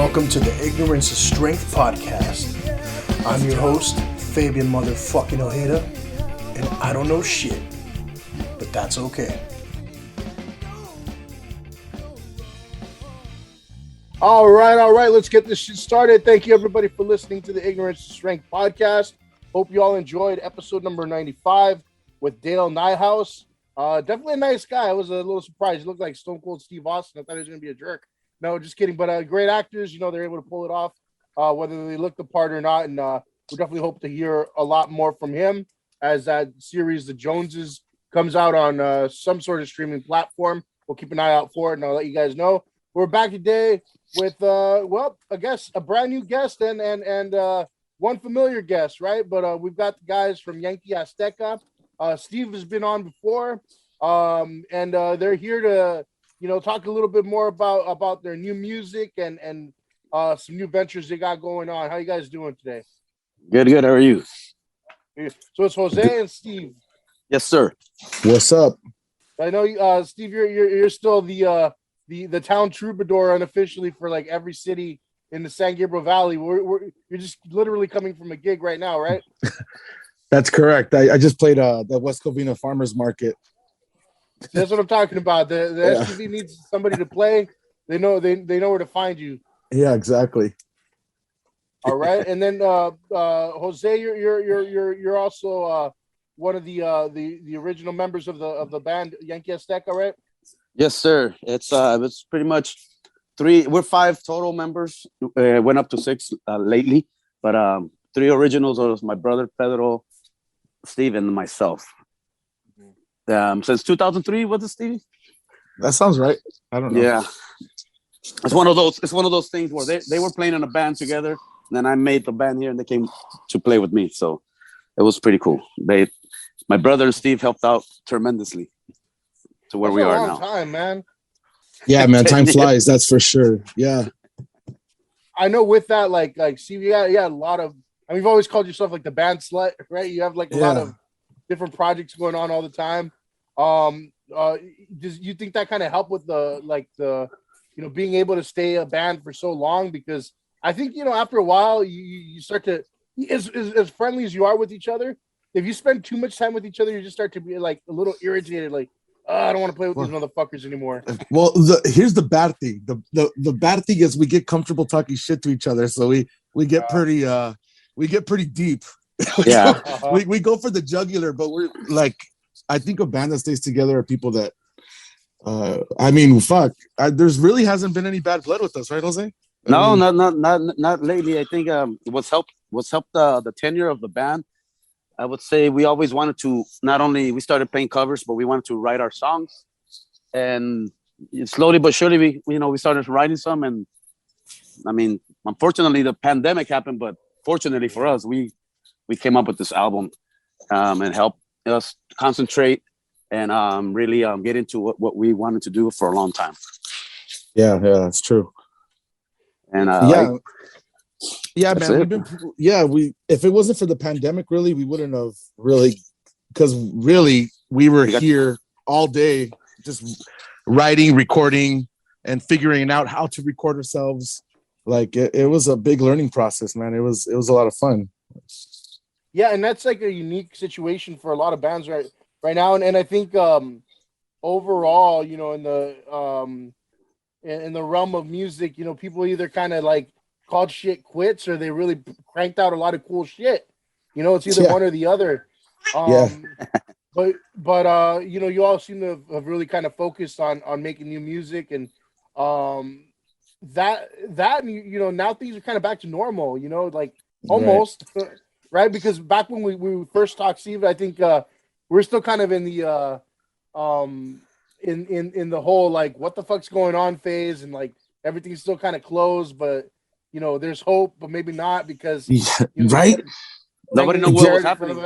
Welcome to the Ignorance is Strength podcast. I'm your host, Fabian motherfucking Ojeda, and I don't know shit, but that's okay. All right, let's get this shit started. Thank you everybody for listening to the Ignorance is Strength podcast. Hope you all enjoyed episode number 95 with Dale Nyhouse. Definitely a nice guy. I was a little surprised. He looked like Stone Cold Steve Austin. I thought he was going to be a jerk. No, just kidding. But great actors, they're able to pull it off, whether they look the part or not. And we definitely hope to hear a lot more from him as that series, The Joneses, comes out on some sort of streaming platform. We'll keep an eye out for it, and I'll let you guys know. We're back today with, I guess a brand new guest and one familiar guest, right? But we've got the guys from Yankee, Azteca. Steve has been on before, and they're here to talk a little bit more about their new music and some new ventures they got going on. How you guys doing today? Good. How are you? So it's Jose and Steve. Yes, sir. What's up? I know, Steve, you're still the town troubadour unofficially for like every city in the San Gabriel Valley. You're just literally coming from a gig right now, right? That's correct. I just played the West Covina Farmers Market. That's what I'm talking about. The SCV needs somebody to play. They know where to find you. Yeah, exactly. All right, and then Jose, you're also one of the original members of the band Yankee Azteca, right? Yes, sir. It's pretty much three. We're five total members. Went up to six lately, but three originals are my brother Pedro, Steve, and myself. Since 2003, was it, Stevie? That sounds right. I don't know. Yeah, it's one of those things where they were playing in a band together, and then I made the band here, and they came to play with me. So it was pretty cool. My brother and Steve helped out tremendously to where we are now. Time, man. Yeah, man. Time flies. That's for sure. Yeah. I know. With that, like, Steve, yeah, a lot of. I mean, you've always called yourself like the band slut, right? You have like a lot of different projects going on all the time. Does you think that kind of help with the being able to stay a band for so long? Because I think after a while you start to as friendly as you are with each other. If you spend too much time with each other, you just start to be like a little irritated. Like, I don't want to play with these motherfuckers anymore. Well, here's the bad thing. The bad thing is we get comfortable talking shit to each other, so we get pretty deep. Yeah, we go for the jugular, but we're like, I think a band that stays together are people that, there's really hasn't been any bad blood with us, right, Jose? No, not lately. I think what's helped the tenure of the band. I would say we always wanted to we started playing covers, but we wanted to write our songs, and slowly but surely we started writing some. And I mean, unfortunately, the pandemic happened, but fortunately for us, we came up with this album and helped us concentrate and really get into what we wanted to do for a long time. Yeah, that's true. And man. If it wasn't for the pandemic, really, we wouldn't have really, because really we were here all day, just writing, recording, and figuring out how to record ourselves. Like it was a big learning process, man. It was a lot of fun. Yeah, and that's like a unique situation for a lot of bands right now, and I think overall, in the realm of music, people either kind of like called shit quits or they really cranked out a lot of cool shit. It's either one or the other. But you all seem to have really kind of focused on making new music, and that now things are kind of back to normal. Like almost. Right, because back when we first talked, Steve, I think we're still kind of in the in the whole like what the fuck's going on phase, and like everything's still kind of closed, but there's hope, but maybe not because right. Nobody knows what was happening.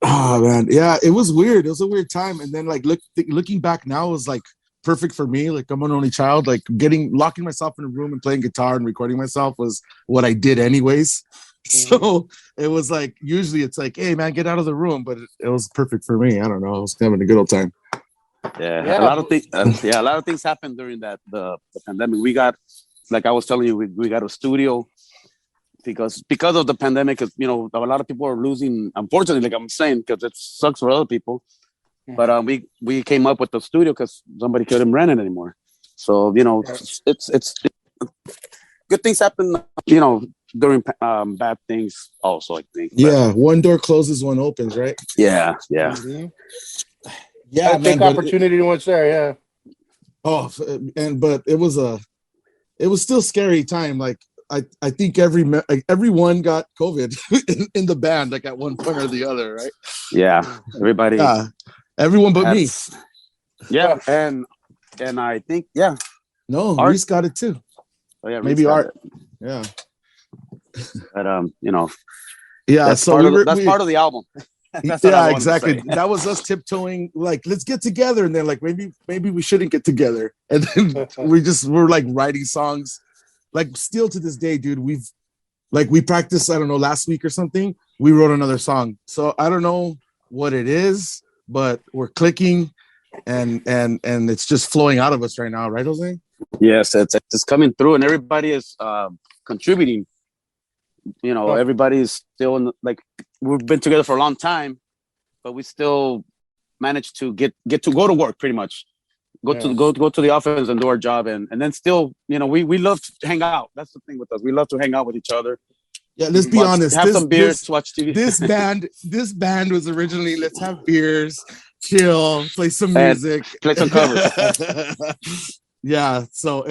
Oh man, yeah, it was weird. It was a weird time, and then like looking back now is like perfect for me. Like I'm an only child. Like locking myself in a room and playing guitar and recording myself was what I did anyways. So it was like, usually it's like, hey man, get out of the room, but it was perfect for me. I don't know. I was having a good old time. Yeah. A lot of things happened during the pandemic. We got like I was telling you, we got a studio because of the pandemic. You know, a lot of people are losing. Unfortunately, like I'm saying, because it sucks for other people. But we came up with the studio because somebody couldn't rent it anymore. So you know, it's good things happen. You know, during bad things also. I think. Yeah, one door closes, one opens, right? Yeah. Mm-hmm. Yeah, I take man. opportunity once there. Yeah. But it was still scary time. Like I think everyone got COVID in the band, like at one point or the other, right? Yeah, everybody. Yeah, everyone but me. Yeah, and I think No, Art Reese got it too. Oh yeah, Maybe Art. Yeah. But you know, yeah. That's So part of the album. Yeah, exactly. That was us tiptoeing, like, let's get together, and then like maybe we shouldn't get together, and then we're like writing songs, like still to this day, dude. We practiced, I don't know, last week or something. We wrote another song, so I don't know what it is, but we're clicking, and it's just flowing out of us right now, right, Jose? Yes, it's coming through, and everybody is contributing. You know, everybody's still like we've been together for a long time, but we still managed to get to go to work pretty much. Go to the office and do our job, and then still, you know, we love to hang out. That's the thing with us. We love to hang out with each other. Yeah, let's be honest. Have some beers, watch TV. This band was originally let's have beers, chill, play some music, play some covers. Yeah, so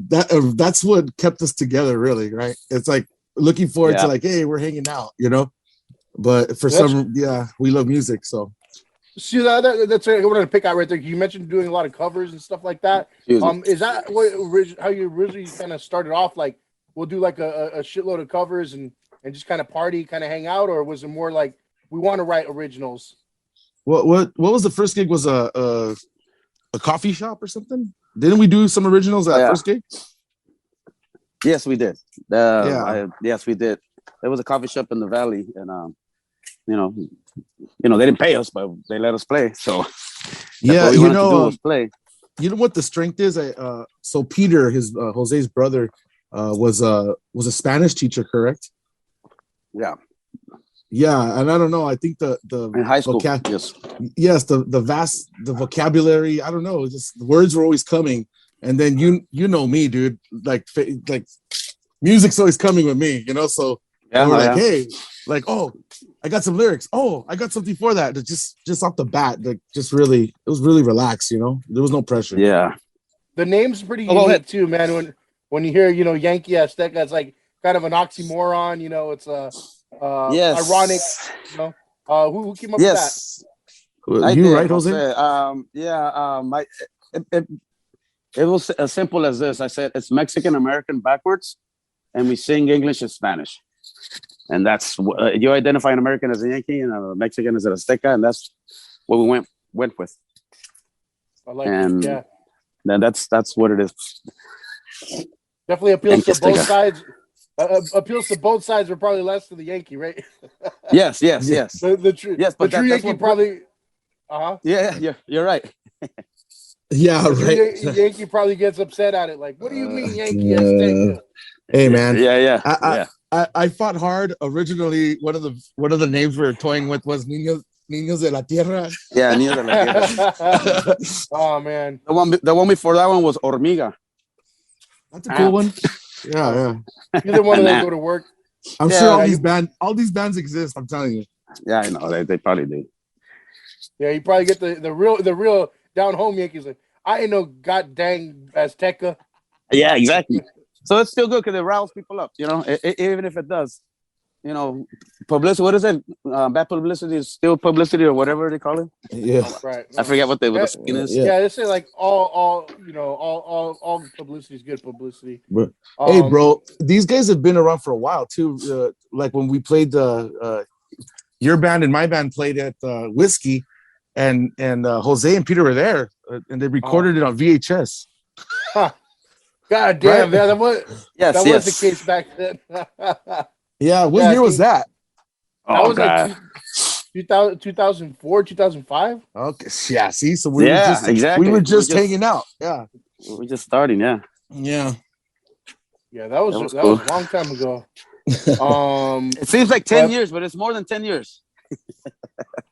that's what kept us together, really, right? It's like looking forward to like, hey, we're hanging out, you know. But for we love music, so. See that's what I wanted to pick out right there. You mentioned doing a lot of covers and stuff like that. Is that how you originally kind of started off? Like, we'll do like a shitload of covers and just kind of party, kind of hang out, or was it more like we want to write originals? What was the first gig? Was a coffee shop or something? Didn't we do some originals at first gig? Yes, we did. Yes, we did. There was a coffee shop in the valley, and you know, they didn't pay us, but they let us play. So what we wanted to do was play. You know what the strength is? So Peter, his Jose's brother, was a Spanish teacher, correct? Yeah. Yeah, and I don't know. I think the in high school, yes, the vocabulary. I don't know. Just the words were always coming, and then you know me, dude. Like music's always coming with me, you know. So we're like, hey, like, oh, I got some lyrics. Oh, I got something for that. Just off the bat, like, it was really relaxed, you know. There was no pressure. Yeah, the name's pretty unique too, man. When you hear, you know, Yankee Azteca, it's like kind of an oxymoron, you know. It's ironic, you know. Who came up with that? You right, Jose? It was as simple as this. I said it's Mexican American backwards, and we sing English and Spanish, and that's you identify an American as a Yankee and a Mexican as an Azteca, and that's what we went with. I like it. Yeah. Then that's what it is. Definitely appeals to both sides. Appeals to both sides, but probably less to the Yankee, right? Yes. The true Yankee probably. Yeah, you're right. Yeah, right. Yankee probably gets upset at it. Like, what do you mean, Yankee Azteca? Hey, man. Yeah. I fought hard. Originally, one of the names we were toying with was Niños de la Tierra. Yeah, Niños de la Tierra. Oh man, the one before that one was Hormiga. That's a cool one. Yeah. Either one of them go to work. I'm sure all these bands exist. I'm telling you. Yeah, I know they probably do. Yeah, you probably get the real down home Yankees. Like, I ain't no god dang Azteca. Yeah, exactly. So it's still good because it riles people up, you know. Even if it does, you know, publicity. What is it? Bad publicity is still publicity, or whatever they call it. Yeah, right. I forget what the saying is. Yeah, they say like all publicity is good publicity. Hey, bro, these guys have been around for a while too. Like when we played your band and my band played at Whiskey, and Jose and Peter were there, and they recorded it on VHS. Huh. God damn, right? That was the case back then. Yeah, what year was that? That was God. Like 2004, 2005. Okay, yeah. See, so we were just hanging out. Yeah, we're just starting. Yeah. Yeah, that was cool. a long time ago. It seems like 10 years, but it's more than 10 years.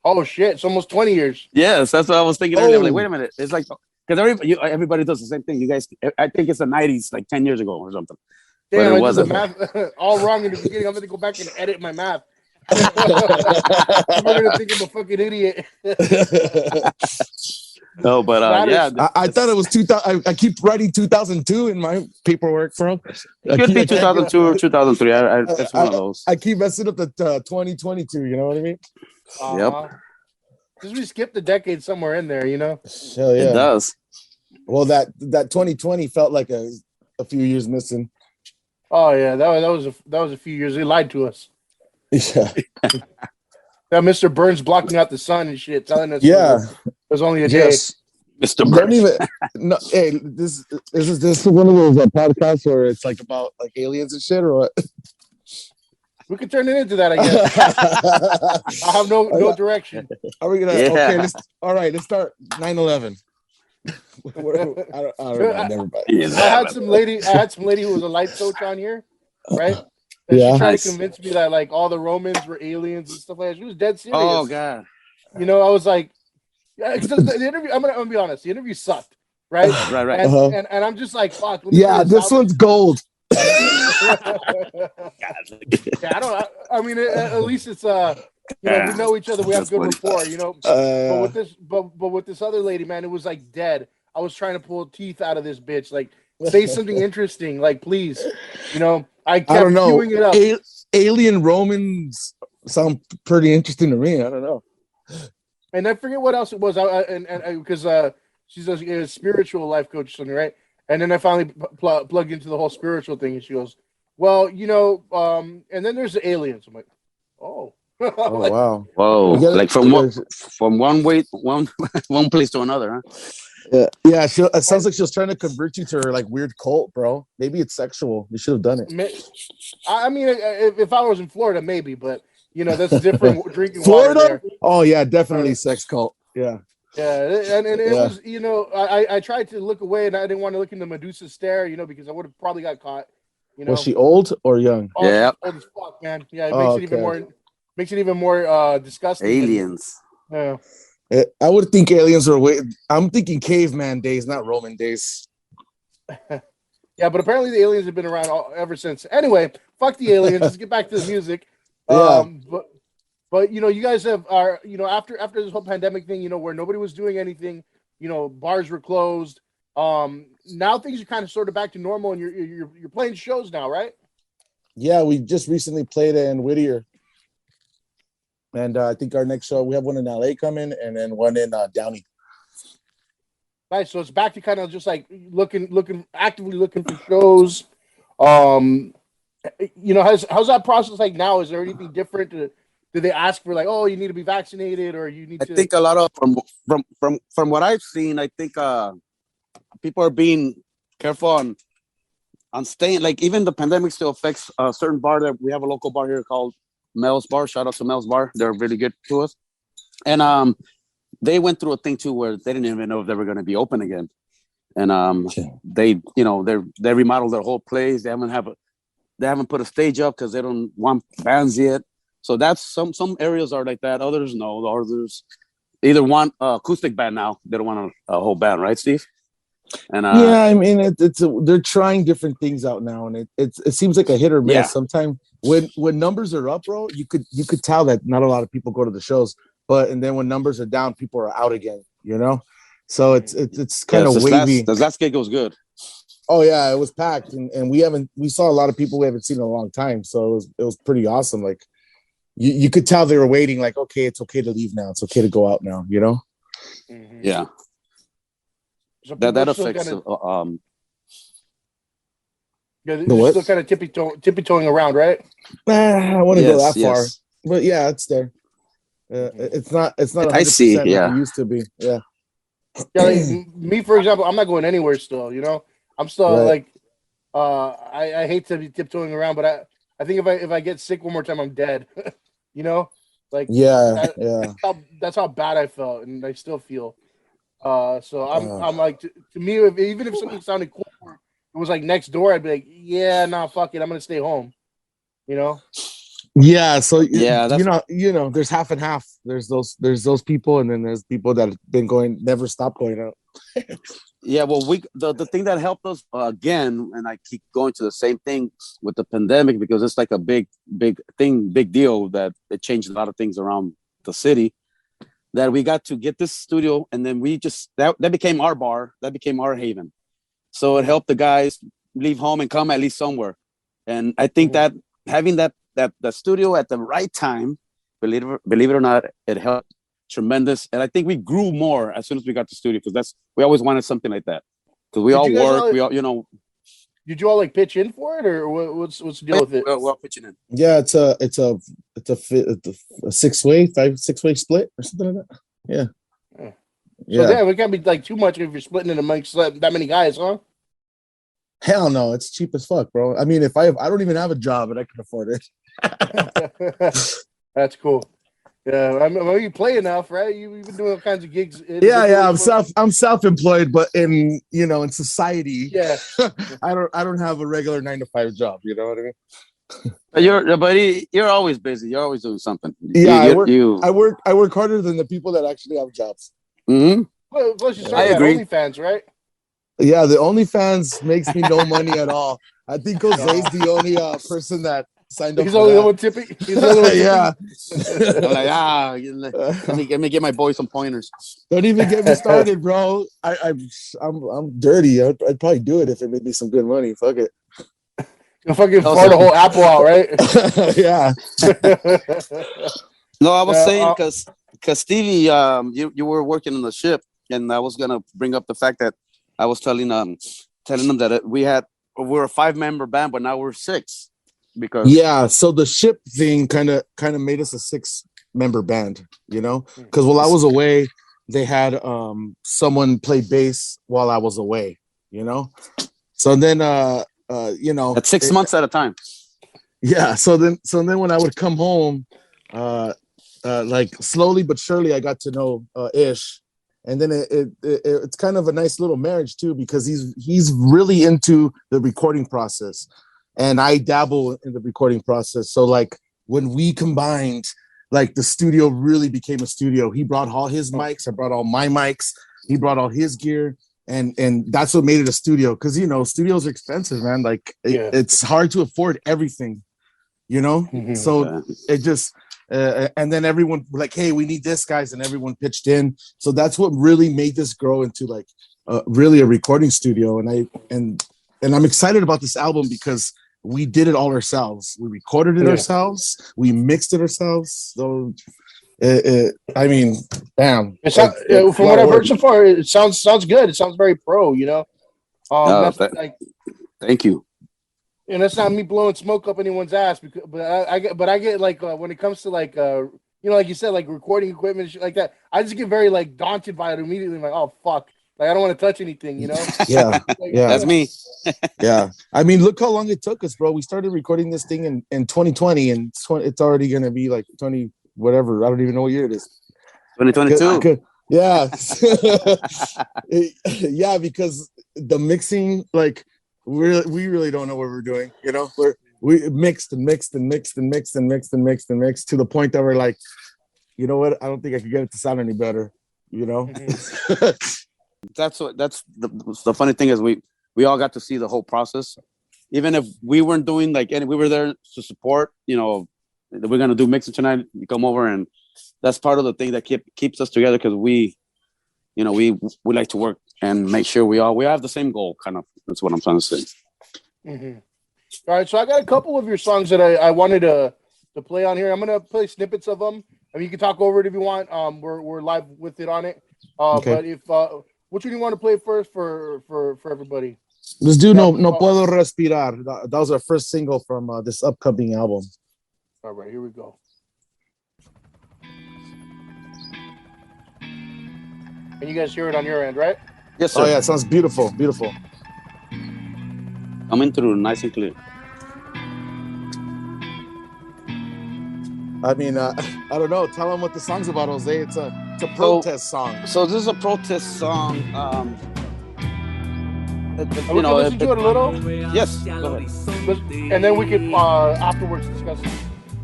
Oh shit, it's almost 20 years. Yes, that's what I was thinking earlier. I'm like, wait a minute. It's like, because everybody does the same thing. You guys, I think it's the 90s, like 10 years ago or something. Damn, I did the math all wrong in the beginning. I'm going to go back and edit my math. People are going to think I'm a fucking idiot. No, but yeah. I thought it was 2000. I keep writing 2002 in my paperwork, bro. It could be 2002 or 2003. It's one of those. I keep messing up the 2022. You know what I mean? Yep. Just we skipped a decade somewhere in there, you know? Hell yeah. It does. Well, that 2020 felt like a few years missing. Oh yeah, that was a few years. They lied to us. Yeah. That Mr. Burns blocking out the sun and shit, telling us it was only a day. Mr. Burns. Don't even. No, hey, this is one of those podcasts where it's like about like aliens and shit, or what? We could turn it into that, I guess. I have no direction. Are we gonna? Yeah. Okay, let's start 9/11. I don't know. Never mind. I had some lady who was a life coach on here, right? And Yeah. she tried to convince me that like all the Romans were aliens and stuff like that. She was dead serious. Oh god. You know, I was like, yeah, the interview. I'm gonna be honest. The interview sucked, right? Right. And I'm just like, fuck. Yeah, this one's gold. Yeah, I mean, at least it's we know each other. We have good rapport, you know. But with this other lady, man, it was like dead. I was trying to pull teeth out of this bitch. Like, say something interesting, like please. You know, I kept queuing it up. Alien Romans sound pretty interesting to me. I don't know. And I forget what else it was. Because she's a spiritual life coach or something, right? And then I finally plugged into the whole spiritual thing, and she goes, "Well, you know," and then there's the aliens. I'm like, "Oh, oh wow, whoa!" Like from one place to another, huh? Yeah. It sounds like she was trying to convert you to her like weird cult, bro. Maybe it's sexual. You should have done it. I mean, if I was in Florida, maybe, but you know that's different. Drinking Florida? Water there. Oh yeah, definitely sex cult. Yeah. Yeah, and it was, you know, I tried to look away, and I didn't want to look into Medusa's stare, you know, because I would have probably got caught. You know, was she old or young? Oh, yeah, old as fuck, man. Yeah, it makes it even more disgusting. Aliens. Yeah. I would think aliens are I'm thinking caveman days, not Roman days. Yeah, but apparently the aliens have been around ever since. Anyway, fuck the aliens. Let's get back to the music. Yeah. But you know, you guys you know, after this whole pandemic thing, you know, where nobody was doing anything, you know, bars were closed. Now things are kind of sort of back to normal, and you're playing shows now, right? Yeah, we just recently played in Whittier, and I think our next show we have one in LA coming, and then one in Downey. Nice. So it's back to kind of just like actively looking for shows. You know, how's that process like now? Is there anything different? Do they ask for like, oh, you need to be vaccinated, or you need to? I think a lot of from what I've seen, I think people are being careful on staying. Like even the pandemic still affects a certain bar that we have a local bar here called Mel's Bar. Shout out to Mel's Bar. They're really good to us. And they went through a thing too where they didn't even know if they were going to be open again. And they, you know, they remodeled their whole place. They haven't put a stage up because they don't want bands yet. So that's some areas are like that. Others no. Others either want acoustic band now. They don't want a whole band, right, Steve? And yeah, I mean they're trying different things out now, and it seems like a hit or miss. Yeah. Sometimes when numbers are up, bro, you could tell that not a lot of people go to the shows, and then when numbers are down, people are out again. You know, so it's kind of wavy. The last gig was good. Oh yeah, it was packed, and we saw a lot of people we haven't seen in a long time. So it was pretty awesome. like. You could tell they were waiting, like, okay, it's okay to leave now. It's okay to go out now, you know? Mm-hmm. Yeah. So that affects... they're still kind of tippy-toeing around, right? I wouldn't go that far. But yeah, it's there. It's not 100% I see, like it used to be. Yeah. Yeah, like, me, for example, I'm not going anywhere still, you know? I'm still, like, I hate to be tiptoeing around, but I think if I get sick one more time, I'm dead. You know, like that's how bad I felt, and I still feel. So I'm like to me, even if something sounded cool it was like next door, I'd be like, yeah, nah, fuck it, I'm gonna stay home. You know? Yeah, so Yeah, that's there's half and half. There's those people, and then there's people that have been going, never stop going out. yeah. Well, the thing that helped us again, and I keep going to the same thing with the pandemic because it's like a big deal that it changed a lot of things around the city. That we got to get this studio, and then we just that became our bar, that became our haven. So it helped the guys leave home and come at least somewhere. And I think that having that studio at the right time, believe it or not, it helped tremendous. And I think we grew more as soon as we got the studio because we always wanted something like that. Because we all work, we all Did you all like pitch in for it, or what's the deal with it? we're all pitching in. Yeah, it's a 6-way split or something like that. Yeah. So damn, it can't be like too much if you're splitting it amongst that many guys, huh? Hell no, it's cheap as fuck, bro. I mean, I don't even have a job and I can afford it. That's cool. Yeah, I mean, you play enough, right? You've been doing all kinds of gigs. Yeah. I'm self-employed, but in society, yeah, I don't have a regular 9-to-5 job. You know what I mean? You're always busy. You're always doing something. Yeah, I work harder than the people that actually have jobs. Mm-hmm. Plus, you started OnlyFans, right? Yeah, the OnlyFans makes me no money at all. I think Jose's the only person that signed up. He's only the one tipping. Yeah. I'm like, let me get my boy some pointers. Don't even get me started, bro. I'm dirty. I'd probably do it if it made me some good money. Fuck it. You'll fucking fart a whole apple out, right? Yeah. No, I was saying because Stevie, you were working on the ship, and I was gonna bring up the fact that I was telling them that we're a 5-member band, but now we're 6 because so the ship thing kind of made us a 6-member band, because while I was away, they had someone play bass while I was away, so then at 6 months at a time. Yeah, so then when I would come home, like slowly but surely I got to know Ish. And then it's kind of a nice little marriage too, because he's really into the recording process, and I dabble in the recording process. So like when we combined, like the studio really became a studio. He brought all his mics, I brought all my mics. He brought all his gear, and that's what made it a studio. Because studios are expensive, man. Like it's hard to afford everything, Mm-hmm. So it just. And then everyone were like, hey, we need this, guys, and everyone pitched in. So that's what really made this grow into like really a recording studio. And I'm excited about this album because we did it all ourselves. We recorded it ourselves. We mixed it ourselves. So I mean, bam. From what I've heard so far, it sounds good. It sounds very pro. Thank you. And that's not me blowing smoke up anyone's ass, but I get like when it comes to like like you said, like recording equipment and shit like that, I just get very like daunted by it immediately. I'm like, oh fuck, like I don't want to touch anything, Yeah, that's me. Yeah, I mean, look how long it took us, bro. We started recording this thing in 2020, and it's already gonna be like 20 whatever. I don't even know what year it is. 2022. Yeah, yeah, because the mixing, like. We really don't know what we're doing, we mixed and mixed and mixed and mixed and mixed and mixed and mixed to the point that we're like, you know what, I don't think I could get it to sound any better, Mm-hmm. That's the funny thing is we all got to see the whole process, even if we weren't doing like we were there to support, we're gonna do mixing tonight, you come over, and that's part of the thing that keeps us together, because we like to work and make sure we have the same goal, kind of. That's what I'm trying to say. Mm-hmm. All right, so I got a couple of your songs that I wanted to play on here. I'm gonna play snippets of them. I mean, you can talk over it if you want. We're live with it on it. Okay. But if which one do you want to play first for everybody? Let's do No Puedo Respirar. That was our first single from this upcoming album. All right, here we go. And you guys hear it on your end, right? Yes, sir. Oh yeah, it sounds beautiful, beautiful. Coming through nice and clear. I mean, I don't know. Tell them what the song's about, Jose. It's a protest song. So this is a protest song. And we can listen to it a little. Yes, go ahead. And then we could afterwards discuss it.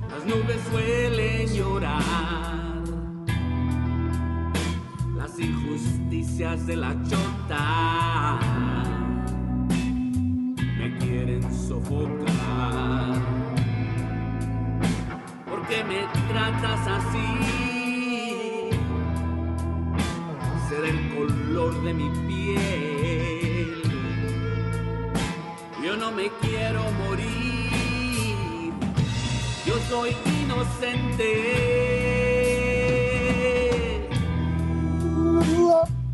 Las nubes suelen llorar las injusticias de la chota me quieren sofocar. ¿Por qué me tratas así? Ser el color de mi piel. Yo no me quiero morir. Yo soy inocente.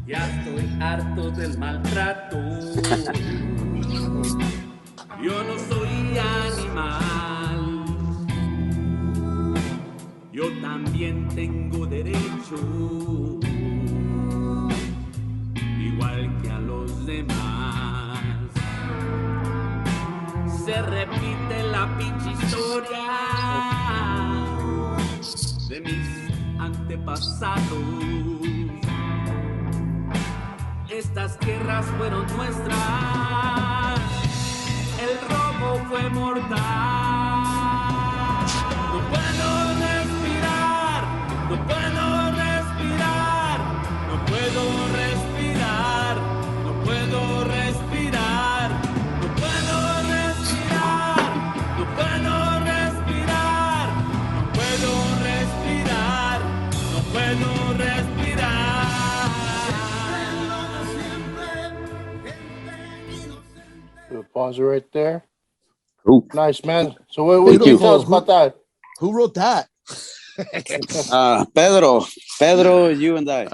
Ya estoy harto del maltrato. Yo no soy animal. Yo también tengo derecho, igual que a los demás. Se repite la pinche historia de mis antepasados. Estas tierras fueron nuestras, el robo fue mortal. No puedo respirar, no puedo respirar, no puedo respirar, no puedo respirar, no puedo respirar, no puedo respirar, no puedo respirar, no puedo respirar. We'll pause it right there. Cool. Nice, man. So what can you tell us about that? Who wrote that? Pedro, you and I.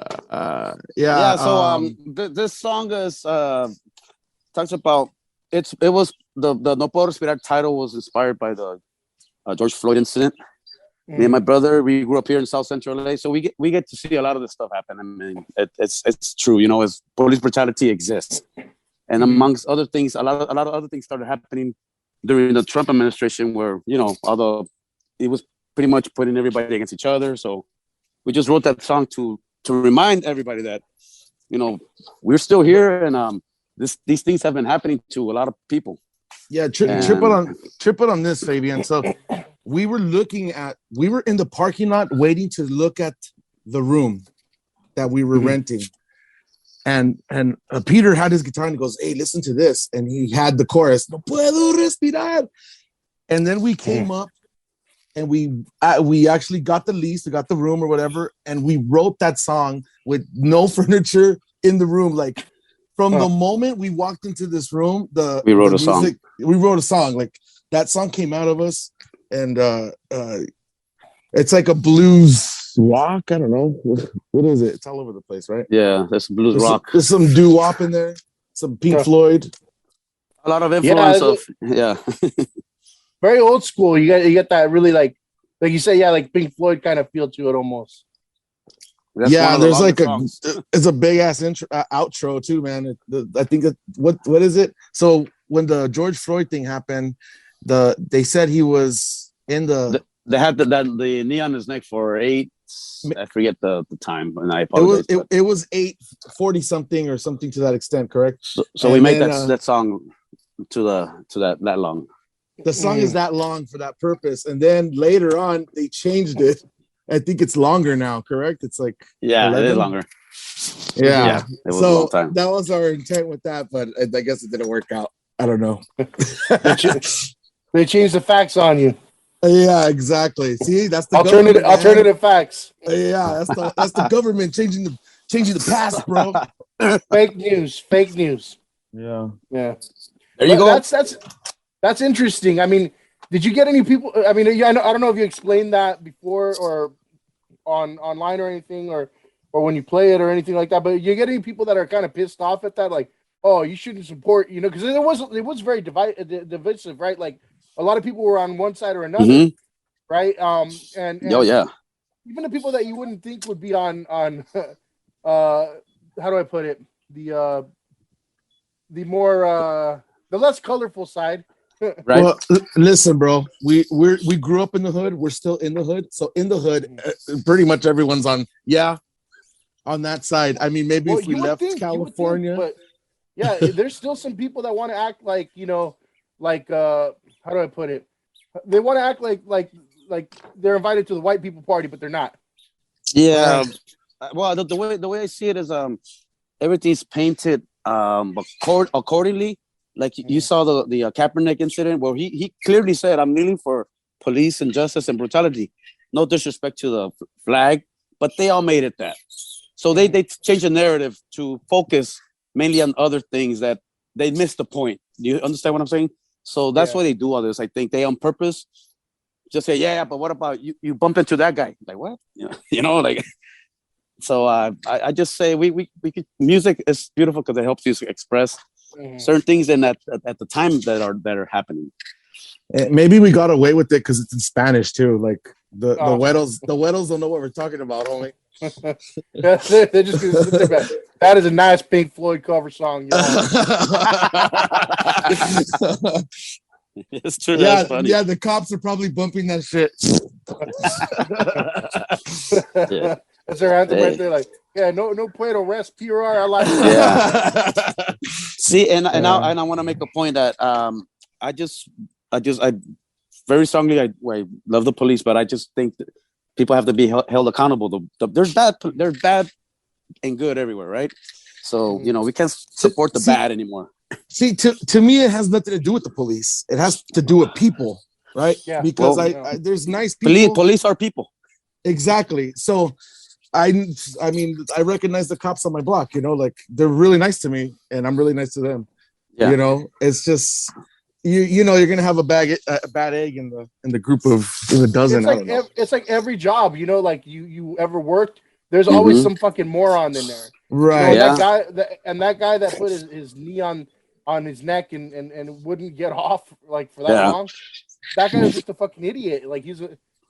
Yeah. So this song is talks about it was the No Puedo Respirar title was inspired by the George Floyd incident. Me and my brother, we grew up here in South Central LA, so we get to see a lot of this stuff happen. I mean, it's true, as police brutality exists, and amongst other things, a lot of other things started happening during the Trump administration, where although it was pretty much putting everybody against each other. So we just wrote that song to remind everybody that we're still here, and these things have been happening to a lot of people. Yeah, triple on this, Fabian. So we were in the parking lot waiting to look at the room that we were renting. And Peter had his guitar and he goes, "Hey, listen to this." And he had the chorus, "No puedo respirar." And then we came up and we actually got the lease, we got the room or whatever. And we wrote that song with no furniture in the room. Like from the moment we walked into this room, we wrote a song. Like that song came out of us. And it's like a blues rock. I don't know. What is it? It's all over the place, right? Yeah, there's blues rock. There's some doo-wop in there. Some Pink Floyd. A lot of influence very old school. You get that really like you say, like Pink Floyd kind of feel to it almost. There's like it's a big ass outro too, man. I think what is it? So when the George Floyd thing happened, they said he was in they had the knee on his neck for 8. I forget the time, and I apologize. It was 8:40 something or something to that extent, correct? So we made that song to that long. The song is that long for that purpose, and then later on they changed it. I think it's longer now, correct? It's like 11? It is longer. Yeah. It was a long time. That was our intent with that, but I guess it didn't work out. I don't know. They changed the facts on you. Yeah, exactly. See, that's the alternative facts. Yeah, that's the government changing the past, bro. Fake news. Yeah. There you go. That's interesting. I mean, did you get any people? I mean, I don't know if you explained that before or online or anything, or when you play it or anything like that. But you get any people that are kind of pissed off at that, like, oh, you shouldn't support, because it was very divisive, right? Like a lot of people were on one side or another, right? And even the people that you wouldn't think would be on how do I put it, the more the less colorful side. Right. Well, listen, bro. We grew up in the hood. We're still in the hood. So in the hood, pretty much everyone's on that side. I mean, maybe if we left California, Yeah, there's still some people that want to act like, like how do I put it? They want to act like they're invited to the white people party, but they're not. Yeah. Well, the way I see it is everything's painted accordingly. Like you saw the Kaepernick incident where he clearly said, "I'm kneeling for police injustice and brutality." No disrespect to the flag, but they all made it that. So they changed the narrative to focus mainly on other things that they missed the point. Do you understand what I'm saying? So that's why they do all this. I think they on purpose just say, yeah, but what about you? You bumped into that guy. Like what? Like. So I just say we could, music is beautiful because it helps you express certain things at the time that are happening. Maybe we got away with it because it's in Spanish too. Like the Weddles don't know what we're talking about, homie. They're just gonna sit there back. That is a nice Pink Floyd cover song, It's true. Yeah, yeah. The cops are probably bumping that shit. Yeah. That's their anthem right there. Like, yeah, no puedo respirar. I like it. Yeah. See, and I want to make a point that I very strongly I love the police, but I just think that people have to be held accountable. There's bad and good everywhere, right? So we can't support the bad anymore. See, to me, it has nothing to do with the police. It has to do with people, right? Yeah. Because there's nice people. Police are people. Exactly. So I mean, I recognize the cops on my block. Like they're really nice to me, and I'm really nice to them. Yeah. It's just you're gonna have a bad egg in the group of a dozen. It's like every job. Like you ever worked. There's always some fucking moron in there. Right. That guy that put his knee on his neck and wouldn't get off like for that long. That guy is just a fucking idiot. Like he's I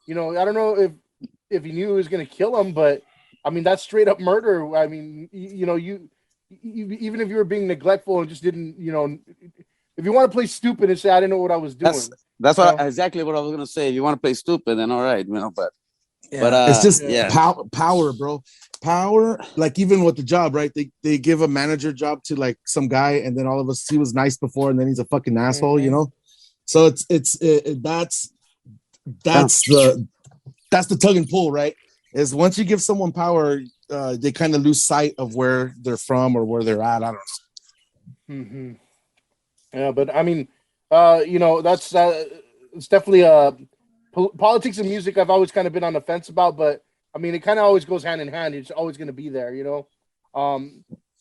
don't know if he knew he was gonna kill him, but I mean that's straight up murder. I mean you even if you were being neglectful and just didn't if you want to play stupid and say I didn't know what I was doing. That's exactly what I was gonna say. If you want to play stupid, then all right, but. Yeah. But it's just power, bro. Power, like even with the job, right? They give a manager job to like some guy, and then all of us he was nice before, and then he's a fucking asshole, So that's the tug and pull, right? Is once you give someone power, they kind of lose sight of where they're from or where they're at. I don't know. Mm-hmm. Yeah, but I mean, that's it's definitely politics and music I've always kind of been on the fence about, but I mean it kind of always goes hand in hand. It's always going to be there,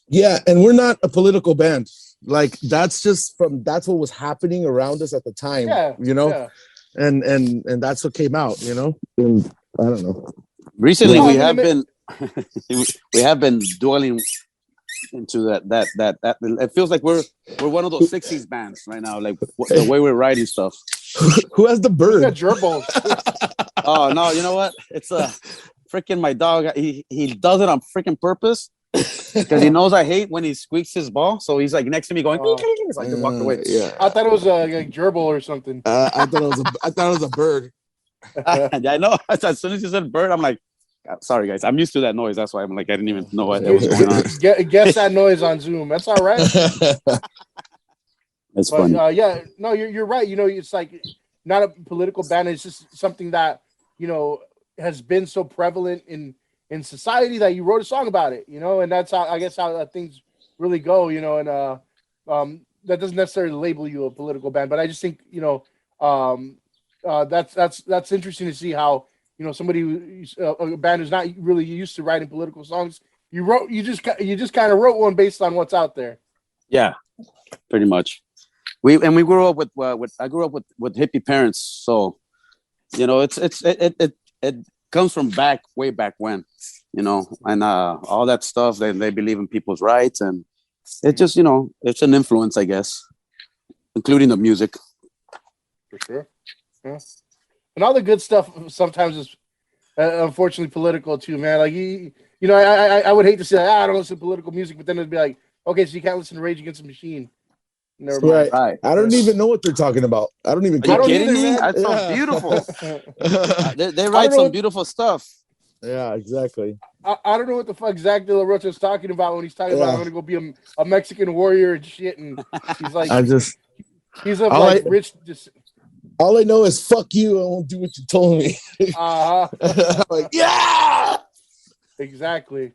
Yeah, and we're not a political band. Like that's what was happening around us at the time. Yeah. And that's what came out, And I don't know. Recently we have been dwelling into that it feels like we're one of those 60s bands right now, like the way we're writing stuff. Who has the bird? Gerbils. Oh no, you know what? It's freaking my dog. He does it on freaking purpose because he knows I hate when he squeaks his ball. So he's like next to me going, so I can walk away. Yeah. I thought it was a gerbil or something. I thought it was a bird. Yeah, I know. As soon as you said bird, I'm like, sorry guys, I'm used to that noise. That's why I'm like, I didn't even know what was going on. Guess that noise on Zoom. That's all right. It's funny. Yeah, no, you're right. It's like not a political ban. It's just something that has been so prevalent in society that you wrote a song about it. And that's how things really go. And that doesn't necessarily label you a political band, but I just think that's interesting to see how somebody a band who's not really used to writing political songs. You just kind of wrote one based on what's out there. Yeah, pretty much. We grew up I grew up with hippie parents, so it comes from way back when, and all that stuff. They believe in people's rights, and it just it's an influence, I guess, including the music. For sure, yeah. And all the good stuff sometimes is unfortunately political too, man. Like I would hate to say I don't listen to political music, but then it'd be like, okay, so you can't listen to Rage Against the Machine. Never mind. Right. I don't even know what they're talking about. I don't even. Are you kidding me? That's so beautiful. They write some beautiful stuff. Yeah, exactly. I don't know what the fuck Zach De La Rocha is talking about when he's talking about I'm gonna go be a Mexican warrior and shit, and he's like, he's of like rich. All I know is fuck you. I won't do what you told me. Like, yeah, exactly.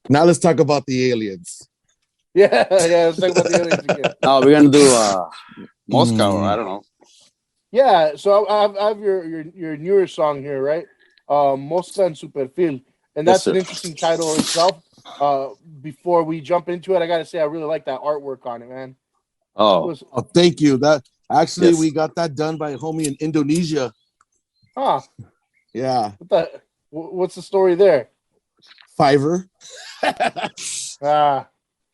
Now let's talk about the aliens. Yeah. Let's talk about the aliens again. Oh, we're gonna do Moscow. I don't know. Yeah. So I have your newer song here, right? Mosca en su perfil, and that's an interesting title itself. Before we jump into it, I gotta say I really like that artwork on it, man. Oh, thank you. That actually we got that done by a homie in Indonesia. Huh? Yeah. What's the story there? Fiverr.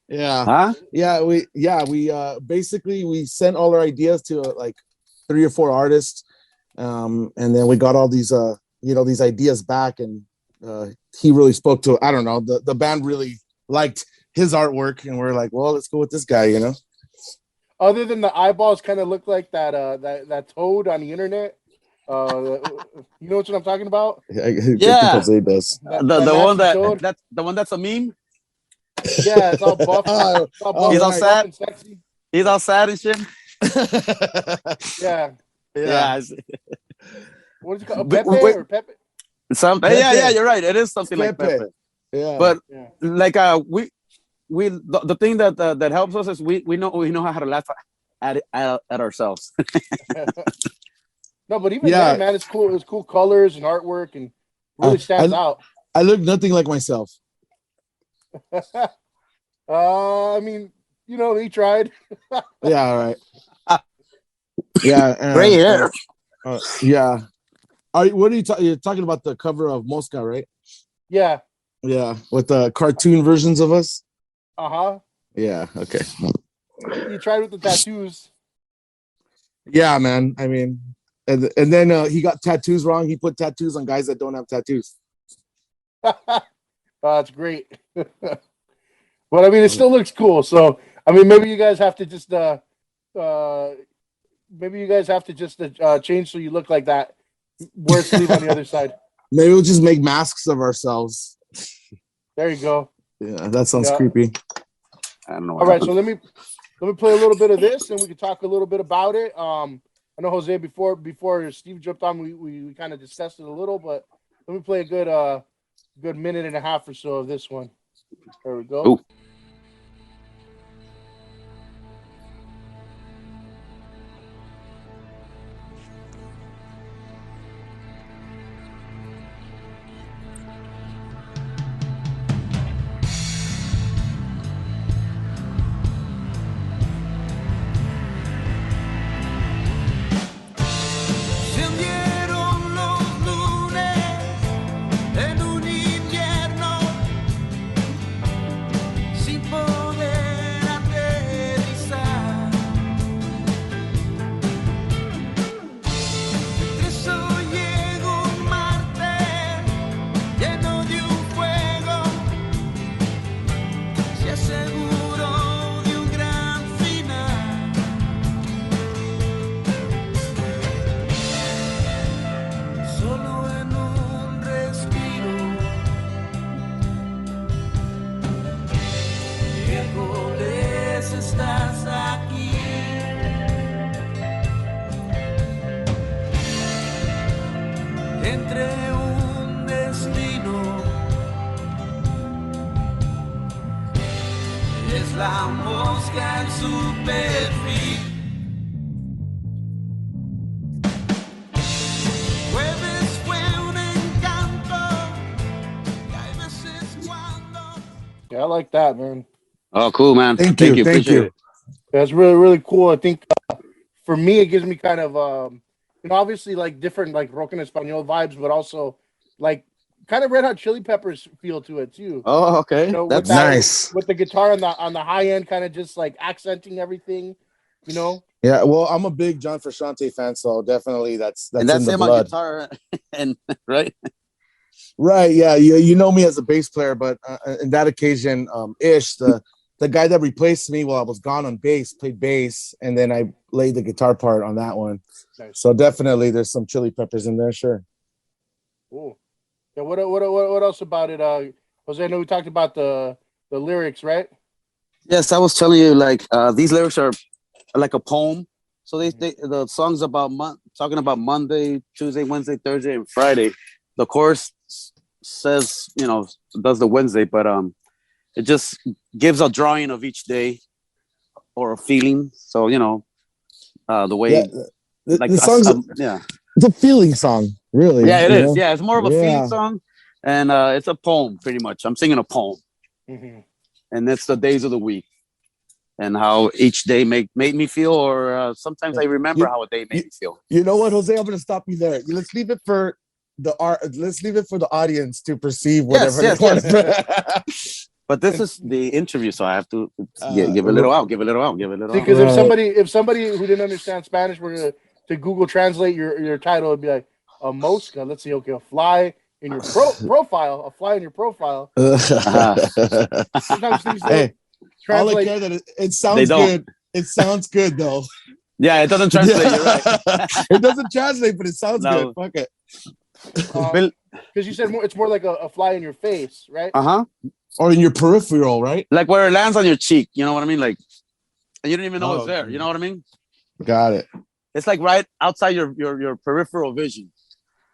Yeah. Huh? We basically we sent all our ideas to like 3 or 4 artists, and then we got all these these ideas back, and he really spoke to, I don't know, the band really liked his artwork, and we're like, well, let's go with this guy, you know. Other than the eyeballs kind of look like that toad on the internet. You know what I'm talking about? Yeah. Jose does. The one that's a meme. Yeah, it's all buff. He's all sad. And sexy. He's all sad and shit. Yeah. What is it called? Pepe or Pepe? Something. Pepe. Yeah. You're right. It is something like Pepe. Yeah. But like we the thing that helps us is we know how to laugh at ourselves. No, but even that, man, it's cool. It's cool colors and artwork, and really stands out. I look nothing like myself. I mean, he tried. Yeah, all right. Yeah, great hair. Yeah. What are you talking? You're talking about the cover of Mosca, right? Yeah. Yeah, with the cartoon versions of us. Yeah. Okay. You tried with the tattoos. Yeah, man. I mean, and then he got tattoos wrong. He put tattoos on guys that don't have tattoos. That's great. But I mean, it still looks cool. So I mean, maybe you guys have to just change so you look like that. Wear a sleeve on the other side. Maybe we'll just make masks of ourselves. There you go. Yeah, that sounds creepy. I don't know. All right, so let me play a little bit of this, and we can talk a little bit about it. I know Jose before Steve jumped on, we kind of discussed it a little, but let me play a good minute and a half or so of this one. There we go. Ooh. La mosca en su perfil. Jueves fue un encanto. Y hay veces cuando... Yeah, I like that, man. Oh, cool, man. Thank you. That's really, really cool. I think for me, it gives me kind of, obviously like different like rock en español vibes, but also like kind of Red Hot Chili Peppers feel to it too. Oh, okay. That's nice. With the guitar on the high end, kind of just like accenting everything, Yeah, well, I'm a big John Frusciante fan, so definitely that's in the him blood. On guitar, and right. Right. Yeah. You know me as a bass player, but in that occasion, Ish, the guy that replaced me while I was gone on bass, played bass, and then I laid the guitar part on that one. Nice. So definitely, there's some Chili Peppers in there, sure. Cool. Yeah. What else about it? Jose, I know we talked about the lyrics, right? Yes, I was telling you, like these lyrics are like a poem. So they the songs about talking about Monday, Tuesday, Wednesday, Thursday, and Friday. The chorus says, does the Wednesday, but it just gives a drawing of each day or a feeling. So the Yeah, way, like the song's yeah, it's a feeling song, really. yeah, it You is. know? Yeah, it's more of a feeling Yeah. song, and it's a poem pretty much. I'm singing a poem, Mm-hmm. and it's the days of the week and how each day made me feel, or sometimes Yeah. I remember how a day You, made me feel. you know what, Jose? I'm gonna stop you there. Let's leave it for the art. Let's leave it for the audience to perceive Yes, whatever they yes, want yes. to. But this is the interview, so I have to give a little Look, out, give a little out, give a little See, out. because right. if somebody who didn't understand Spanish were to Google Translate your title, it'd be like a mosca. Let's see, okay, a fly in your profile, a fly in your profile. Uh-huh. Sometimes things don't Hey, all I translate. care that it They sounds don't. good. It sounds good though. Yeah, it doesn't translate. You're right. It doesn't translate, but it sounds good. No. Fuck it. Because you said it's more like a fly in your face, right? Uh-huh. Or in your peripheral, right? Like where it lands on your cheek. You know what I mean? Like, and you don't even know it's Oh, there. You know what I mean? got it. It's like right outside your peripheral vision,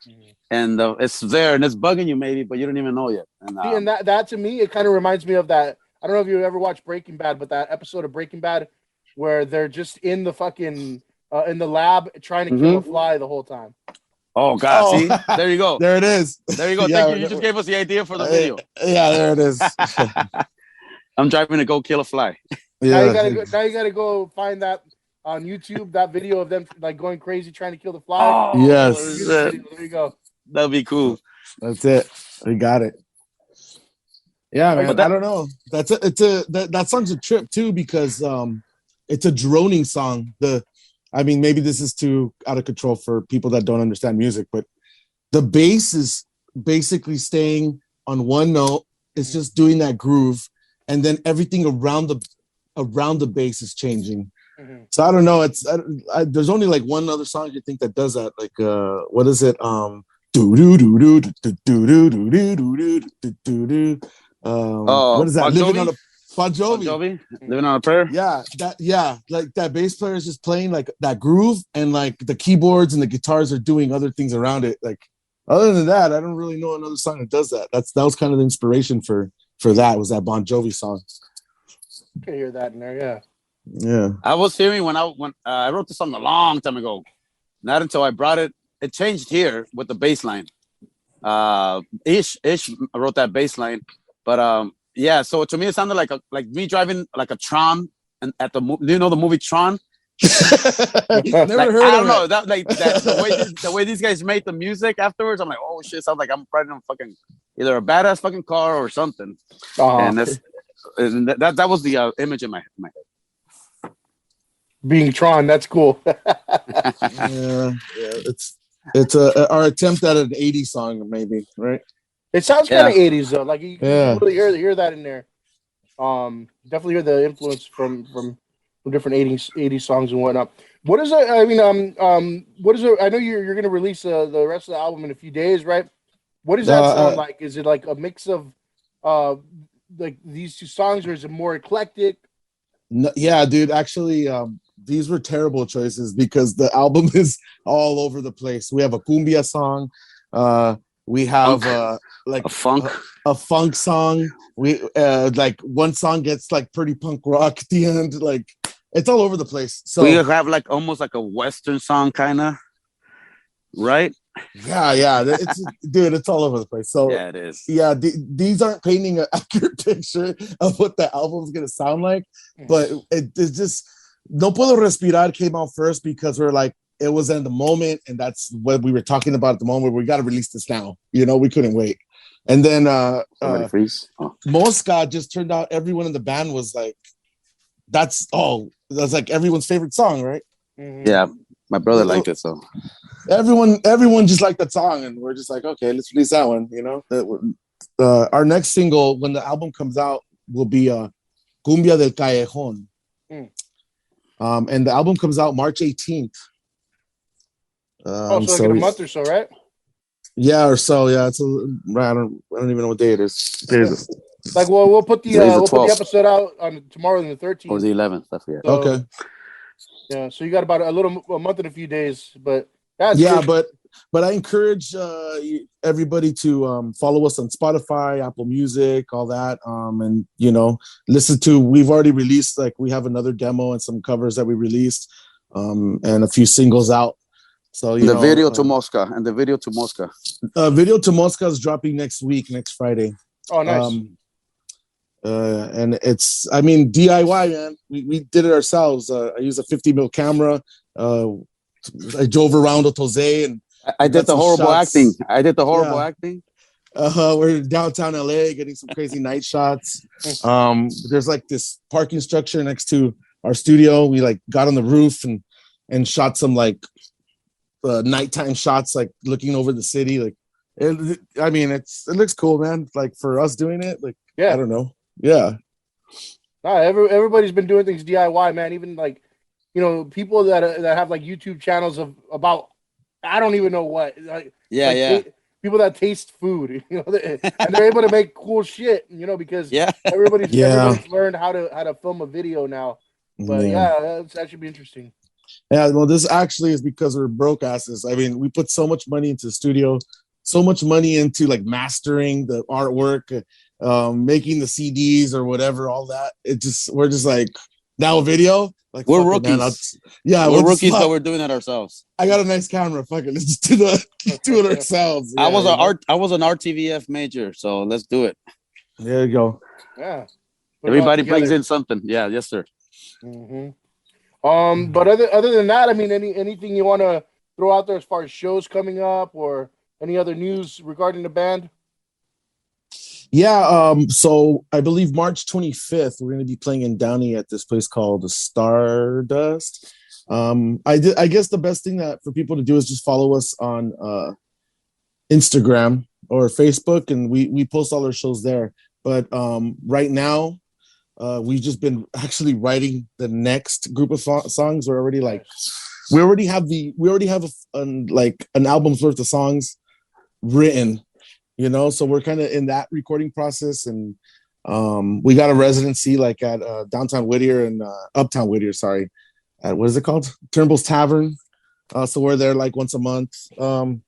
Mhm. and it's there and it's bugging you maybe, but you don't even know yet. And See, and that to me, it kind of reminds me of that. I don't know if you ever watched Breaking Bad, but that episode of Breaking Bad where they're just in the fucking in the lab trying to kill a fly the whole time. oh God, Oh, see, there you go, there it is. there you go. Yeah, Thank you. You just gave us the idea for the video. yeah, there it is. I'm driving to go kill a fly. Now you Yeah, gotta go. Now you gotta go find that on YouTube. That video of them like going crazy trying to kill the fly. Oh, yes, There you go. that'd be cool. that's it. We got it. Yeah, man. But I don't know. That song's a trip too because it's a droning song. I mean, maybe this is too out of control for people that don't understand music, but the bass is basically staying on one note. It's just doing that groove, and then everything around the bass is changing. Mhm. So I don't know. There's only like one other song you think that does that. Like what is it? Do do do do do do do do do do do do. What is that? Bon Living Jovi? on a Bon Bon Jovi. Jovi, living on a prayer. Yeah, like that bass player is just playing like that groove, and like the keyboards and the guitars are doing other things around it. Like other than that, I don't really know another song that does that. That was kind of the inspiration for that was that Bon Jovi song. You can hear that in there. Yeah. Yeah. I was hearing when I wrote this song a long time ago. Not until I brought it. It changed here with the bass line. Ish wrote that bass line, but yeah. So to me, it sounded like me driving like a Tron, and at the do you know the movie Tron? Never Like, heard I of don't know it. that like that the way these guys made the music afterwards. I'm like, oh shit, sounds like I'm riding a fucking either a badass fucking car or something. And that was the image in my head. Being Tron, that's cool. Yeah, it's our attempt at an '80s song, maybe, right? It sounds kind of 80s though. Like you Yeah. really hear that in there. Definitely hear the influence from different 80s songs and whatnot. What is it? I mean, what is it? I know you're going to release the rest of the album in a few days, right? What does that sound like? Is it like a mix of like these two songs, or is it more eclectic? No, yeah, dude. Actually, these were terrible choices because the album is all over the place. We have a cumbia song. We have like a funk. A funk song. We like one song gets like pretty punk rock at the end. Like it's all over the place. So we have like almost like a Western song, kind of, right? Yeah. Dude, it's all over the place. So yeah, it is. Yeah, these aren't painting an accurate picture of what the album's gonna sound like, but it's just No Puedo Respirar came out first because we're like it was in the moment, and that's what we were talking about at the moment. We got to release this now. You know, we couldn't wait. And then Mosca just turned out everyone in the band was like, that's like everyone's favorite song, right? Mm-hmm. Yeah, my brother liked it, so everyone just liked that song, and we're just like, okay, let's release that one. You know, our next single when the album comes out will be Cumbia del Callejón. And the album comes out March 18th. So like in a month or so, right? Yeah, or so. Yeah, I don't even know what day it is. Like, well, we'll put the Today's the we'll put the 12th episode out on tomorrow, the or 13th. the 11th. I forget. So, Okay. yeah, so you got about a month and a few days, but that's Yeah, good. but I encourage everybody to follow us on Spotify, Apple Music, all that, and listen to. We've already released, like, we have another demo and some covers that we released, and a few singles out. So The video to Mosca and the video to Mosca. Video to Mosca is dropping next Friday. Oh, nice. And it's, I mean, DIY, man. We did it ourselves. I used a 50 mil camera. I drove around with Jose and I did the horrible acting. Acting. We're in downtown LA getting some crazy night shots. There's like this parking structure next to our studio. We like got on the roof and shot some like nighttime shots, like looking over the city. Like, it looks cool, man. Like for us doing it, like, yeah, I don't know. Yeah. Everybody's been doing things DIY, man. Even like, people that have like YouTube channels about I don't even know what. People that taste food, and they're able to make cool shit, because everybody's learned how to film a video now. But that should be interesting. Yeah, well, this actually is because we're broke asses. I mean, we put so much money into the studio, so much money into like mastering the artwork, making the CDs or whatever, all that. We're just like, now a video. Like, we're rookies. We're rookies, but we're doing it ourselves. I got a nice camera. Fuck it, let's just do it ourselves. Yeah, I was an RTVF major, so let's do it. There you go. Yeah. Everybody brings in something. Yeah, yes, sir. Mm-hmm. But other than that, I mean, anything you want to throw out there as far as shows coming up or any other news regarding the band? Yeah, so I believe March 25th, we're going to be playing in Downey at this place called the Stardust. I guess the best thing that for people to do is just follow us on Instagram or Facebook, and we post all our shows there. But right now, we've just been actually writing the next group of songs. We already have an album's worth of songs written. So we're kind of in that recording process, and we got a residency like at downtown Whittier and uptown Whittier, sorry, at what is it called? Turnbull's Tavern. So we're there like once a month. So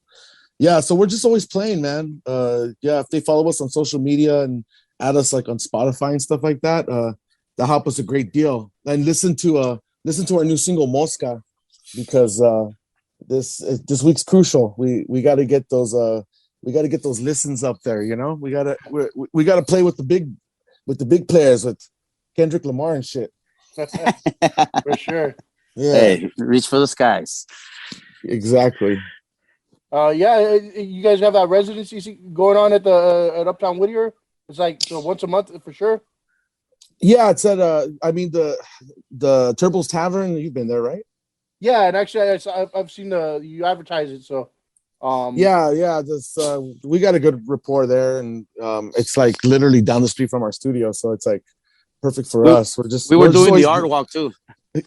we're just always playing, man. If they follow us on social media and add us like on Spotify and stuff like that, that help us a great deal. And listen to our new single Mosca, because this week's crucial. We got to get those. We got to get those listens up there, We gotta play with the big players, with Kendrick Lamar and shit. For sure. Yeah. Hey, reach for the skies. Exactly. You guys have that residency going on at Uptown Whittier. It's like once a month for sure. Yeah, it's at the Turnbull's Tavern. You've been there, right? Yeah, and actually I've seen you advertise it, so. This we got a good rapport there, and it's like literally down the street from our studio, so it's like perfect for us. We were doing the art walk too.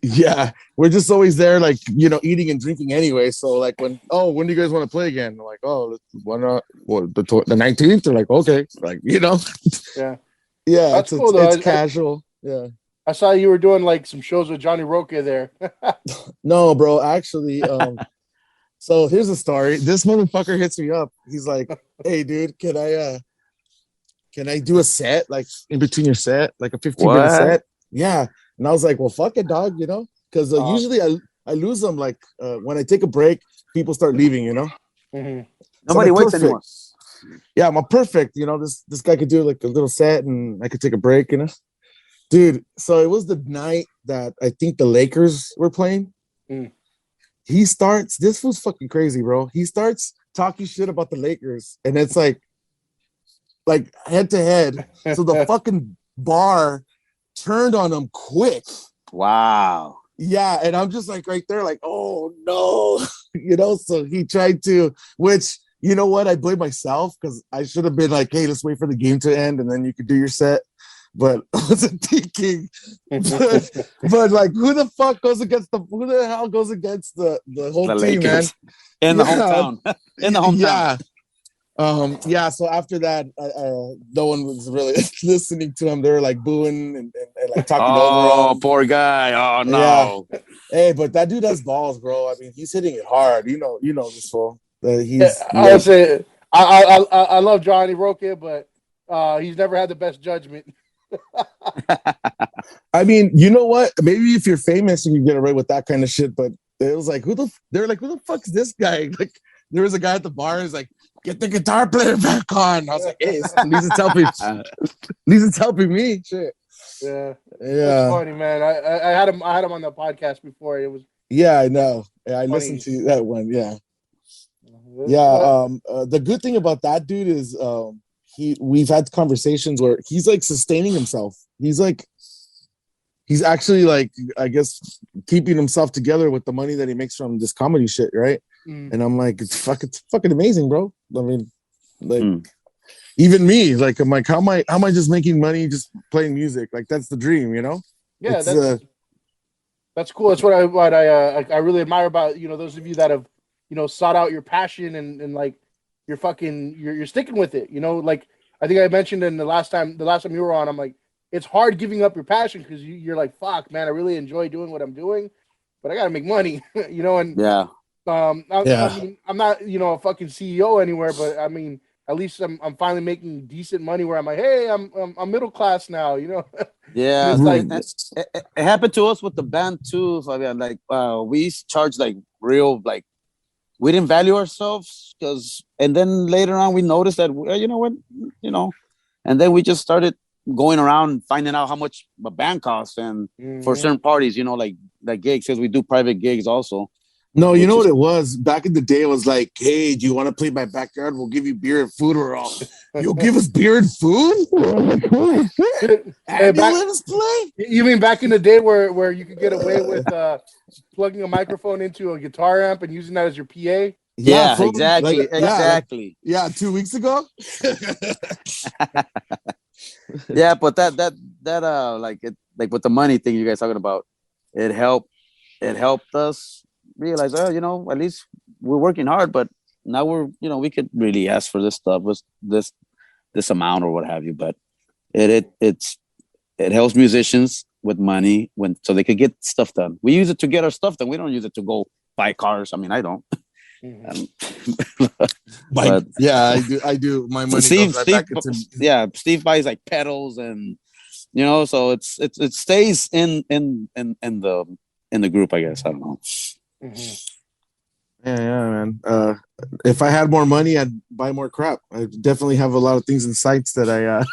Yeah, we're just always there, like eating and drinking anyway. So like when do you guys want to play again? We're like, the 19th. They're like, okay, like Yeah, that's cool, though. It's casual. Yeah, I saw you were doing like some shows with Johnny Roca there. No, bro, actually. So here's the story. This motherfucker hits me up. He's like, "Hey, dude, can I do a set like in between your set, like a 15-minute set?" Yeah, and I was like, "Well, fuck it, dog," because usually I lose them. Like when I take a break, people start leaving. Mm-hmm. Nobody waits anymore. Yeah, I'm perfect. This guy could do like a little set, and I could take a break. Dude. So it was the night that I think the Lakers were playing. Mm. This was fucking crazy, bro. He starts talking shit about the Lakers, and it's like head to head. So the fucking bar turned on him quick. Wow. Yeah, and I'm just like right there, like, oh no, So he tried to, which you know what? I blame myself because I should have been like, hey, let's wait for the game to end, and then you could do your set. But I wasn't thinking. But like, who the hell goes against the whole team, Lakers. man? In the hometown. In the hometown. Yeah. Yeah, so after that, no one was really listening to him. They were like booing and like talking over Oh, him. poor guy. Oh Yeah. no. Hey, but that dude has balls, bro. I mean, he's hitting it hard. You know this fool. Yeah, He's I would lit. say I love Johnny Roque, but he's never had the best judgment. I mean, you know what? Maybe if you're famous, you can get away with that kind of shit. But it was like, they're like, who the fuck's this guy? Like, there was a guy at the bar. He's like, get the guitar player back on. I was like, hey, at least it's helping. At least it's helping me. Shit. Yeah, that's Yeah. funny, man. I had him on the podcast before. It was Yeah, I know. Yeah, I funny. listened to that one. Yeah. But Yeah. The good thing about that dude is we've had conversations where he's like sustaining himself. He's actually like, I guess, keeping himself together with the money that he makes from this comedy shit, right? And I'm like, it's fucking amazing, bro. I mean, like even me, like I'm like, how am I just making money just playing music? Like that's the dream, you know? yeah, It's, that's cool. That's what I really admire about those of you that have sought out your passion and like you're sticking with it. Like I think I mentioned in the last time you were on, I'm like, it's hard giving up your passion because you're like, fuck, man, I really enjoy doing what I'm doing, but I gotta make money, and Yeah. I mean, I'm not a fucking CEO anywhere, but I mean, at least I'm finally making decent money where I'm like, hey, I'm middle class now, Yeah, it's like, it happened to us with the band too. Fabian. Like, we charged like real, like we didn't value ourselves and then later on we noticed that you know what, and then we just started going around finding out how much a band costs and for certain parties, like gigs, because we do private gigs also. no, you know what it was back in the day. It was like, hey, do you want to play my backyard? We'll give you beer and food. We're all, you'll give us beer and food? Hey, Let us play. You mean back in the day where you could get away with plugging a microphone into a guitar amp and using that as your PA? Yeah, fool. exactly, Like, exactly. Yeah, 2 weeks ago. Yeah, but that like with the money thing you guys talking about, it helped us realize, at least we're working hard, but now we could really ask for this stuff, with this amount or what have you, but it helps musicians with money so they could get stuff done. We use it to get our stuff done. We don't use it to go buy cars. I mean, I don't. But yeah, I do. My money goes right back into. Steve buys like pedals and so it stays in the group, I guess. I don't know. Yeah, man. If I had more money, I'd buy more crap. I definitely have a lot of things in sights that I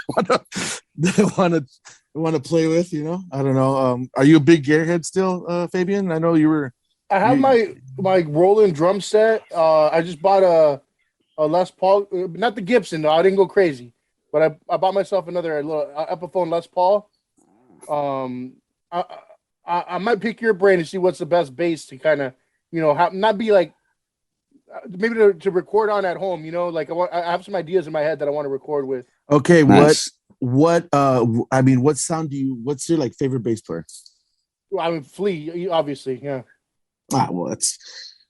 want to play with. I don't know. Are you a big gearhead still, Fabian? I know you were. I have my Roland drum set. I just bought a Les Paul, not the Gibson though. I didn't go crazy, but I bought myself another little Epiphone Les Paul. I might pick your brain to see what's the best bass to kind of not be like maybe to record on at home. Like I have some ideas in my head that I want to record with. Okay, nice. what I mean, what's your like favorite bass player? Well, I mean, Flea, obviously, yeah. Well,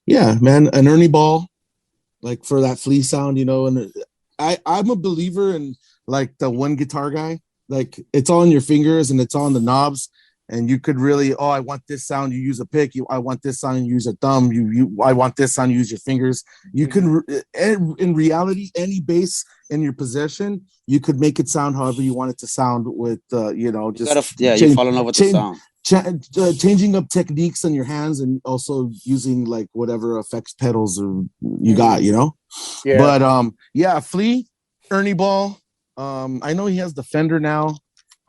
man, an Ernie Ball, like for that Flea sound, and I'm a believer in like the one guitar guy, like it's all in your fingers and it's all in the knobs, and you could really, I want this sound, you use a pick, I want this sound, you use a thumb, I want this sound, you use your fingers. You can, in reality, any bass in your possession, you could make it sound however you want it to sound with, just you fall in love with the sound. Changing up techniques on your hands and also using like whatever effects pedals you got, Yeah. But Flea, Ernie Ball. I know he has the Fender now.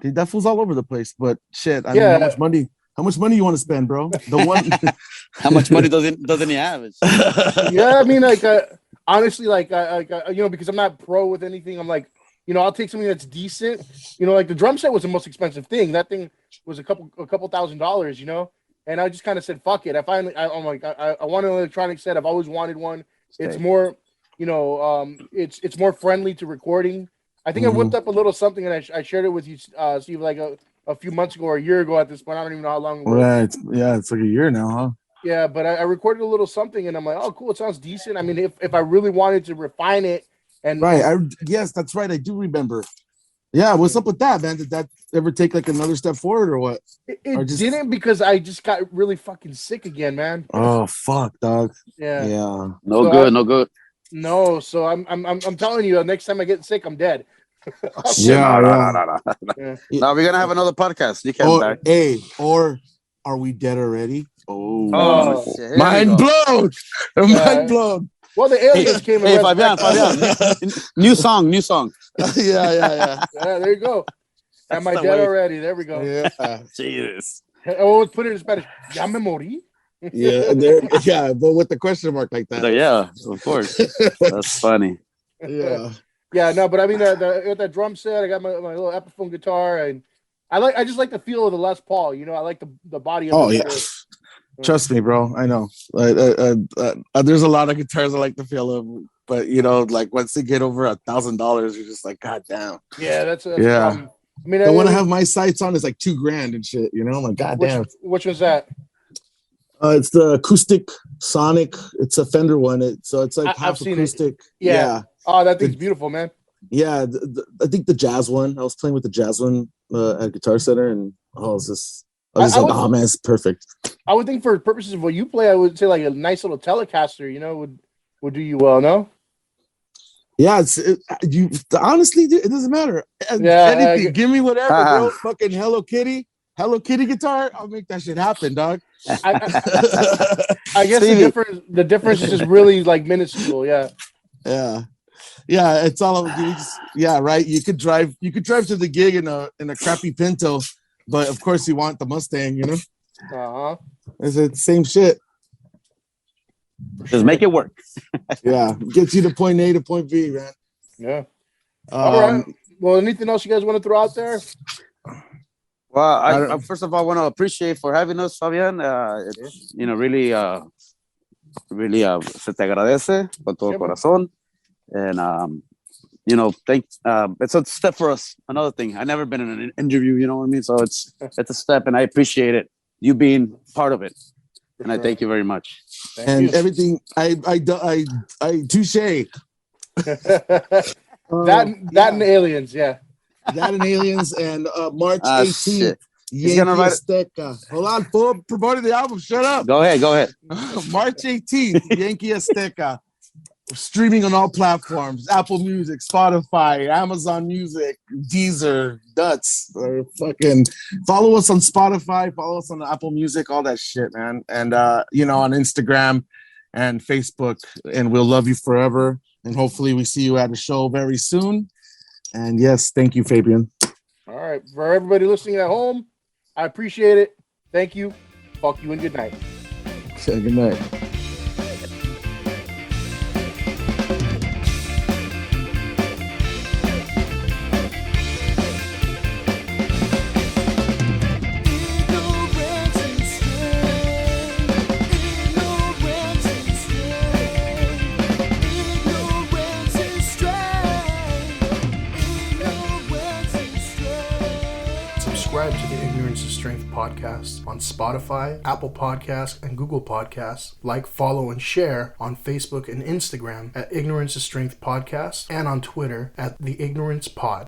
That fool's all over the place. But shit, I mean, how much money you want to spend, bro? The one. How much money doesn't he have? Yeah, I mean, like honestly, like because I'm not pro with anything. I'm like, I'll take something that's decent. Like the drum set was the most expensive thing. That thing was a couple $1,000s, and I just kind of said, fuck it. I'm like, I want an electronic set. I've always wanted one. It's more, it's more friendly to recording. I think I whipped up a little something and I shared it with you, Steve, like a few months ago or a year ago at this point. I don't even know how long ago. Right. Yeah, it's like a year now, huh? Yeah, but I recorded a little something and I'm like, oh, cool. It sounds decent. I mean, if I really wanted to refine it And Right. Yes, that's right. I do remember. Yeah, what's up with that, man? Did that ever take like another step forward or what? it just- didn't, because I just got really fucking sick again, man. Oh fuck, dog. Yeah. Yeah. No So good, no good. No, so I'm telling you, next time I get sick, I'm dead. Shit, Yeah, no, yeah. no, no, no, no. Yeah. No, we're gonna have another podcast. You can't back. Or are we dead already? Oh, Oh. shit. Here we Mind go. blown. Mind blown. Well, the aliens came and Hey, resurrected Fabian. New song. Yeah. Yeah, there you go. Am I the dead way. already? There we go. Yeah. Jesus. Oh, put it in Spanish. Ya me morí. Yeah, but with the question mark like So, that. yeah, of course. That's funny. Yeah. Yeah, no, but I mean, with that drum set, I got my little Epiphone guitar, and I just like the feel of the Les Paul. You know, I like the body of Oh it. yeah. Trust me, bro. I know. There's a lot of guitars I like the feel of, but you know, like once they get over $1,000, you're just like, God damn. Yeah, that's Yeah. I mean, The one I have my sights on is like $2,000 and shit. You know, I'm like, God damn. Which was that? It's the acoustic Sonic. It's a Fender one. So it's like I've half seen it. acoustic. Yeah. Oh, that thing's beautiful, man. Yeah. I think the jazz one. I was playing with the jazz one at Guitar Center, and I was like, oh man, it's perfect. I would think for purposes of what you play, I would say like a nice little Telecaster, you know, would do you well, no? Yeah, honestly, dude, it doesn't matter. Anything, give me whatever, bro. Fucking Hello Kitty guitar, I'll make that shit happen, dog. I guess the difference is just really like minuscule, yeah. Yeah, it's all right. You could drive to the gig in a crappy Pinto, but of course you want the Mustang, you know. Uh-huh. It's the same shit. Just make it work. Yeah, gets you to point A to point B, man. Yeah. All right. Well, anything else you guys want to throw out there? Well, I first of all want to appreciate for having us, Fabian. It's, you know, really, se te agradece con todo corazón, and you know, it's a step for us. Another thing, I've never been in an interview, you know what I mean? So it's a step, and I appreciate it, you being part of it, and I thank you very much. Thank you. Everything, I touche. That and aliens, yeah. That and aliens, and March 18th, Yankee Azteca. Hold on, fool. Promoting the album. Shut up. Go ahead. March 18th, Yankee Azteca. Streaming on all platforms: Apple Music, Spotify, Amazon Music, Deezer, Nuts. Fucking follow us on Spotify, follow us on Apple Music, all that shit, man. And you know, on Instagram and Facebook, and we'll love you forever. And hopefully we see you at a show very soon. And yes, thank you, Fabian. All right. For everybody listening at home, I appreciate it. Thank you. Fuck you and good night. Good night. Subscribe to the Ignorance is Strength podcast on Spotify, Apple Podcasts, and Google Podcasts. Like, follow, and share on Facebook and Instagram at Ignorance is Strength Podcast, and on Twitter at The Ignorance Pod.